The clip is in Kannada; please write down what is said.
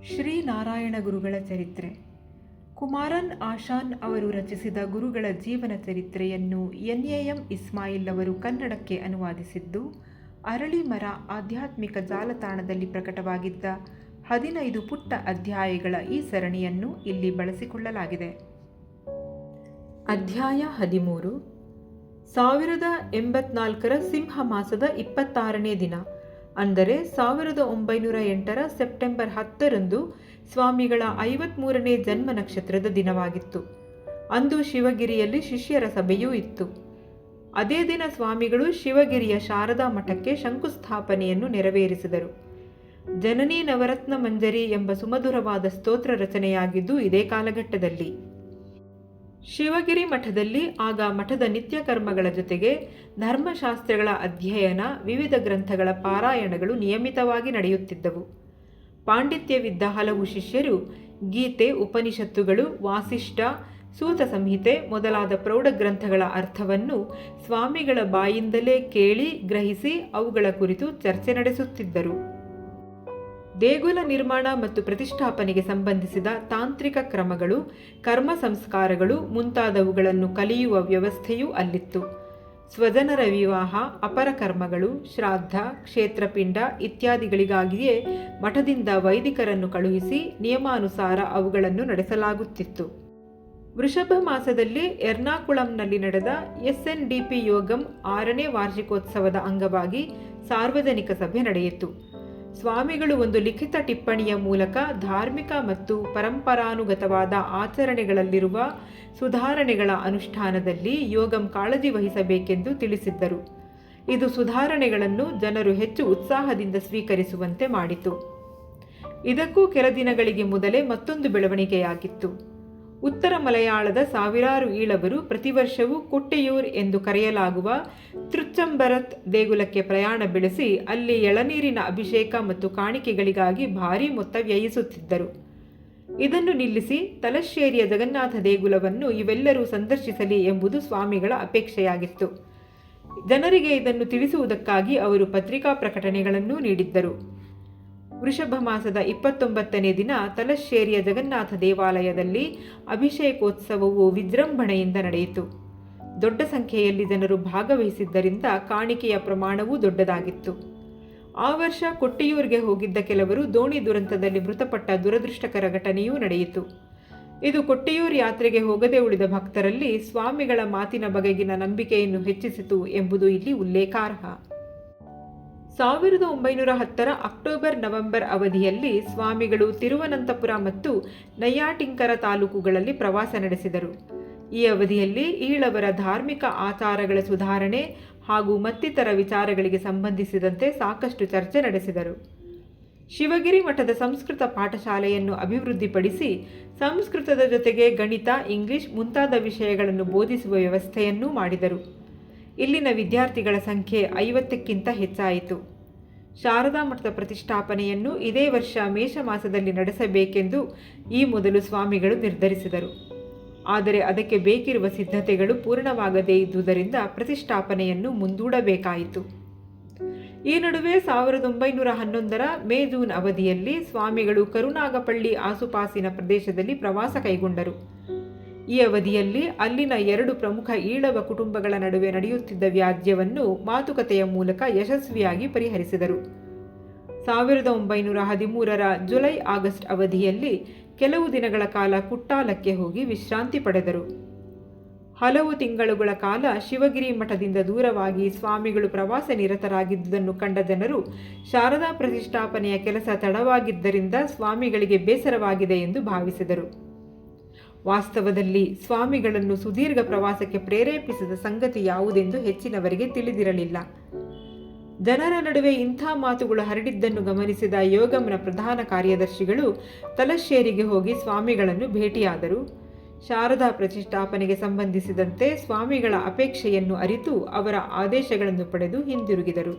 ಶ್ರೀನಾರಾಯಣ ಗುರುಗಳ ಚರಿತ್ರೆ. ಕುಮಾರನ್ ಆಶಾನ್ ಅವರು ರಚಿಸಿದ ಗುರುಗಳ ಜೀವನ ಚರಿತ್ರೆಯನ್ನು NAM ಇಸ್ಮಾಯಿಲ್ ಅವರು ಕನ್ನಡಕ್ಕೆ ಅನುವಾದಿಸಿದ್ದು, ಅರಳಿಮರ ಆಧ್ಯಾತ್ಮಿಕ ಜಾಲತಾಣದಲ್ಲಿ ಪ್ರಕಟವಾಗಿದ್ದ 15 ಪುಟ್ಟ ಅಧ್ಯಾಯಗಳ ಈ ಸರಣಿಯನ್ನು ಇಲ್ಲಿ ಬಳಸಿಕೊಳ್ಳಲಾಗಿದೆ. ಅಧ್ಯಾಯ 13. 1084 ಸಿಂಹ ಮಾಸದ 26ನೇ ದಿನ, ಅಂದರೆ 1908 ಸೆಪ್ಟೆಂಬರ್ 10ರಂದು ಸ್ವಾಮಿಗಳ 53ನೇ ಜನ್ಮ ನಕ್ಷತ್ರದ ದಿನವಾಗಿತ್ತು. ಅಂದು ಶಿವಗಿರಿಯಲ್ಲಿ ಶಿಷ್ಯರ ಸಭೆಯೂ ಇತ್ತು. ಅದೇ ದಿನ ಸ್ವಾಮಿಗಳು ಶಿವಗಿರಿಯ ಶಾರದಾ ಮಠಕ್ಕೆ ಶಂಕುಸ್ಥಾಪನೆಯನ್ನು ನೆರವೇರಿಸಿದರು. ಜನನಿ ನವರತ್ನ ಮಂಜರಿ ಎಂಬ ಸುಮಧುರವಾದ ಸ್ತೋತ್ರ ರಚನೆಯಾಗಿದ್ದು ಇದೇ ಕಾಲಘಟ್ಟದಲ್ಲಿ. ಶಿವಗಿರಿ ಮಠದಲ್ಲಿ ಆಗ ಮಠದ ನಿತ್ಯ ಕರ್ಮಗಳ ಜೊತೆಗೆ ಧರ್ಮಶಾಸ್ತ್ರಗಳ ಅಧ್ಯಯನ, ವಿವಿಧ ಗ್ರಂಥಗಳ ಪಾರಾಯಣಗಳು ನಿಯಮಿತವಾಗಿ ನಡೆಯುತ್ತಿದ್ದವು. ಪಾಂಡಿತ್ಯವಿದ್ದ ಹಲವು ಶಿಷ್ಯರು ಗೀತೆ, ಉಪನಿಷತ್ತುಗಳು, ವಾಸಿಷ್ಠ, ಸೂತ ಸಂಹಿತೆ ಮೊದಲಾದ ಪ್ರೌಢ ಗ್ರಂಥಗಳ ಅರ್ಥವನ್ನು ಸ್ವಾಮಿಗಳ ಬಾಯಿಂದಲೇ ಕೇಳಿ ಗ್ರಹಿಸಿ ಅವುಗಳ ಕುರಿತು ಚರ್ಚೆ ನಡೆಸುತ್ತಿದ್ದರು. ದೇಗುಲ ನಿರ್ಮಾಣ ಮತ್ತು ಪ್ರತಿಷ್ಠಾಪನೆಗೆ ಸಂಬಂಧಿಸಿದ ತಾಂತ್ರಿಕ ಕ್ರಮಗಳು, ಕರ್ಮ ಸಂಸ್ಕಾರಗಳು ಮುಂತಾದವುಗಳನ್ನು ಕಲಿಯುವ ವ್ಯವಸ್ಥೆಯೂ ಅಲ್ಲಿತ್ತು. ಸ್ವಜನರ ವಿವಾಹ, ಅಪರ ಕರ್ಮಗಳು, ಶ್ರಾದ್ದ, ಕ್ಷೇತ್ರಪಿಂಡ ಇತ್ಯಾದಿಗಳಿಗಾಗಿಯೇ ಮಠದಿಂದ ವೈದಿಕರನ್ನು ಕಳುಹಿಸಿ ನಿಯಮಾನುಸಾರ ಅವುಗಳನ್ನು ನಡೆಸಲಾಗುತ್ತಿತ್ತು. ವೃಷಭ ಮಾಸದಲ್ಲಿ ಎರ್ನಾಕುಳಂನಲ್ಲಿ ನಡೆದ SNDP ಯೋಗಂ 6ನೇ ವಾರ್ಷಿಕೋತ್ಸವದ ಅಂಗವಾಗಿ ಸಾರ್ವಜನಿಕ ಸಭೆ ನಡೆಯಿತು. ಸ್ವಾಮಿಗಳು ಒಂದು ಲಿಖಿತ ಟಿಪ್ಪಣಿಯ ಮೂಲಕ ಧಾರ್ಮಿಕ ಮತ್ತು ಪರಂಪರಾನುಗತವಾದ ಆಚರಣೆಗಳಲ್ಲಿರುವ ಸುಧಾರಣೆಗಳ ಅನುಷ್ಠಾನದಲ್ಲಿ ಯೋಗಂ ಕಾಳಜಿ ವಹಿಸಬೇಕೆಂದು ತಿಳಿಸಿದ್ದರು. ಇದು ಸುಧಾರಣೆಗಳನ್ನು ಜನರು ಹೆಚ್ಚು ಉತ್ಸಾಹದಿಂದ ಸ್ವೀಕರಿಸುವಂತೆ ಮಾಡಿತು. ಇದಕ್ಕೂ ಕೆಲ ದಿನಗಳಿಗೆ ಮೊದಲೇ ಮತ್ತೊಂದು ಬೆಳವಣಿಗೆಯಾಗಿತ್ತು. ಉತ್ತರ ಮಲಯಾಳದ ಸಾವಿರಾರು ಈಳವರು ಪ್ರತಿ ವರ್ಷವೂ ಕೊಟ್ಟೆಯೂರ್ ಎಂದು ಕರೆಯಲಾಗುವ ತೃಚ್ಚಂಬರತ್ ದೇಗುಲಕ್ಕೆ ಪ್ರಯಾಣ ಬೆಳೆಸಿ ಅಲ್ಲಿ ಎಳನೀರಿನ ಅಭಿಷೇಕ ಮತ್ತು ಕಾಣಿಕೆಗಳಿಗಾಗಿ ಭಾರೀ ಮೊತ್ತ ವ್ಯಯಿಸುತ್ತಿದ್ದರು. ಇದನ್ನು ನಿಲ್ಲಿಸಿ ತಲಶ್ಶೇರಿಯ ಜಗನ್ನಾಥ ದೇಗುಲವನ್ನು ಇವೆಲ್ಲರೂ ಸಂದರ್ಶಿಸಲಿ ಎಂಬುದು ಸ್ವಾಮಿಗಳ ಅಪೇಕ್ಷೆಯಾಗಿತ್ತು. ಜನರಿಗೆ ಇದನ್ನು ತಿಳಿಸುವುದಕ್ಕಾಗಿ ಅವರು ಪತ್ರಿಕಾ ಪ್ರಕಟಣೆಗಳನ್ನೂ ನೀಡಿದ್ದರು. ವೃಷಭ ಮಾಸದ 29ನೇ ದಿನ ತಲಶ್ಶೇರಿಯ ಜಗನ್ನಾಥ ದೇವಾಲಯದಲ್ಲಿ ಅಭಿಷೇಕೋತ್ಸವವು ವಿಜೃಂಭಣೆಯಿಂದ ನಡೆಯಿತು. ದೊಡ್ಡ ಸಂಖ್ಯೆಯಲ್ಲಿ ಜನರು ಭಾಗವಹಿಸಿದ್ದರಿಂದ ಕಾಣಿಕೆಯ ಪ್ರಮಾಣವೂ ದೊಡ್ಡದಾಗಿತ್ತು. ಆ ವರ್ಷ ಕೊಟ್ಟಿಯೂರಿಗೆ ಹೋಗಿದ್ದ ಕೆಲವರು ದೋಣಿ ದುರಂತದಲ್ಲಿ ಮೃತಪಟ್ಟ ದುರದೃಷ್ಟಕರ ಘಟನೆಯೂ ನಡೆಯಿತು. ಇದು ಕೊಟ್ಟಿಯೂರು ಯಾತ್ರೆಗೆ ಹೋಗದೆ ಉಳಿದ ಭಕ್ತರಲ್ಲಿ ಸ್ವಾಮಿಗಳ ಮಾತಿನ ಬಗೆಗಿನ ನಂಬಿಕೆಯನ್ನು ಹೆಚ್ಚಿಸಿತು ಎಂಬುದು ಇಲ್ಲಿ ಉಲ್ಲೇಖಾರ್ಹ. 1910 ಅಕ್ಟೋಬರ್ ನವೆಂಬರ್ ಅವಧಿಯಲ್ಲಿ ಸ್ವಾಮಿಗಳು ತಿರುವನಂತಪುರ ಮತ್ತು ನಯ್ಯಾಟಿಂಕರ ತಾಲೂಕುಗಳಲ್ಲಿ ಪ್ರವಾಸ ನಡೆಸಿದರು. ಈ ಅವಧಿಯಲ್ಲಿ ಈಳವರ ಧಾರ್ಮಿಕ ಆಚಾರಗಳ ಸುಧಾರಣೆ ಹಾಗೂ ಮತ್ತಿತರ ವಿಚಾರಗಳಿಗೆ ಸಂಬಂಧಿಸಿದಂತೆ ಸಾಕಷ್ಟು ಚರ್ಚೆ ನಡೆಸಿದರು. ಶಿವಗಿರಿ ಮಠದ ಸಂಸ್ಕೃತ ಪಾಠಶಾಲೆಯನ್ನು ಅಭಿವೃದ್ಧಿಪಡಿಸಿ ಸಂಸ್ಕೃತದ ಜೊತೆಗೆ ಗಣಿತ, ಇಂಗ್ಲಿಷ್ ಮುಂತಾದ ವಿಷಯಗಳನ್ನು ಬೋಧಿಸುವ ವ್ಯವಸ್ಥೆಯನ್ನೂ ಮಾಡಿದರು. ಇಲ್ಲಿನ ವಿದ್ಯಾರ್ಥಿಗಳ ಸಂಖ್ಯೆ 50ಕ್ಕಿಂತ ಹೆಚ್ಚಾಯಿತು. ಶಾರದಾ ಮಠದ ಪ್ರತಿಷ್ಠಾಪನೆಯನ್ನು ಇದೇ ವರ್ಷ ಮೇಷ ಮಾಸದಲ್ಲಿ ನಡೆಸಬೇಕೆಂದು ಈ ಮೊದಲು ಸ್ವಾಮಿಗಳು ನಿರ್ಧರಿಸಿದರು. ಆದರೆ ಅದಕ್ಕೆ ಬೇಕಿರುವ ಸಿದ್ಧತೆಗಳು ಪೂರ್ಣವಾಗದೇ ಇದ್ದುದರಿಂದ ಪ್ರತಿಷ್ಠಾಪನೆಯನ್ನು ಮುಂದೂಡಬೇಕಾಯಿತು. ಈ ನಡುವೆ 1911 ಮೇ-ಜೂನ್ ಅವಧಿಯಲ್ಲಿ ಸ್ವಾಮಿಗಳು ಕರುನಾಗಪಳ್ಳಿ ಆಸುಪಾಸಿನ ಪ್ರದೇಶದಲ್ಲಿ ಪ್ರವಾಸ ಕೈಗೊಂಡರು. ಈ ಅವಧಿಯಲ್ಲಿ ಅಲ್ಲಿನ 2 ಪ್ರಮುಖ ಈಳವ ಕುಟುಂಬಗಳ ನಡುವೆ ನಡೆಯುತ್ತಿದ್ದ ವ್ಯಾಜ್ಯವನ್ನು ಮಾತುಕತೆಯ ಮೂಲಕ ಯಶಸ್ವಿಯಾಗಿ ಪರಿಹರಿಸಿದರು. 1913 ಜುಲೈ-ಆಗಸ್ಟ್ ಅವಧಿಯಲ್ಲಿ ಕೆಲವು ದಿನಗಳ ಕಾಲ ಕುಟ್ಟಾಲಕ್ಕೆ ಹೋಗಿ ವಿಶ್ರಾಂತಿ ಪಡೆದರು. ಹಲವು ತಿಂಗಳುಗಳ ಕಾಲ ಶಿವಗಿರಿ ಮಠದಿಂದ ದೂರವಾಗಿ ಸ್ವಾಮಿಗಳು ಪ್ರವಾಸ ನಿರತರಾಗಿದ್ದುದನ್ನು ಕಂಡ ಜನರು ಶಾರದಾ ಪ್ರತಿಷ್ಠಾಪನೆಯ ಕೆಲಸ ತಡವಾಗಿದ್ದರಿಂದ ಸ್ವಾಮಿಗಳಿಗೆ ಬೇಸರವಾಗಿದೆ ಎಂದು ಭಾವಿಸಿದರು. ವಾಸ್ತವದಲ್ಲಿ ಸ್ವಾಮಿಗಳನ್ನು ಸುದೀರ್ಘ ಪ್ರವಾಸಕ್ಕೆ ಪ್ರೇರೇಪಿಸಿದ ಸಂಗತಿ ಯಾವುದೆಂದು ಹೆಚ್ಚಿನವರಿಗೆ ತಿಳಿದಿರಲಿಲ್ಲ. ಜನರ ನಡುವೆ ಇಂಥ ಮಾತುಗಳು ಹರಡಿದ್ದನ್ನು ಗಮನಿಸಿದ ಯೋಗಂನ ಪ್ರಧಾನ ಕಾರ್ಯದರ್ಶಿಗಳು ತಲಶ್ಶೇರಿಗೆ ಹೋಗಿ ಸ್ವಾಮಿಗಳನ್ನು ಭೇಟಿಯಾದರು. ಶಾರದಾ ಪ್ರತಿಷ್ಠಾಪನೆಗೆ ಸಂಬಂಧಿಸಿದಂತೆ ಸ್ವಾಮಿಗಳ ಅಪೇಕ್ಷೆಯನ್ನು ಅರಿತು ಅವರ ಆದೇಶಗಳನ್ನು ಪಡೆದು ಹಿಂದಿರುಗಿದರು.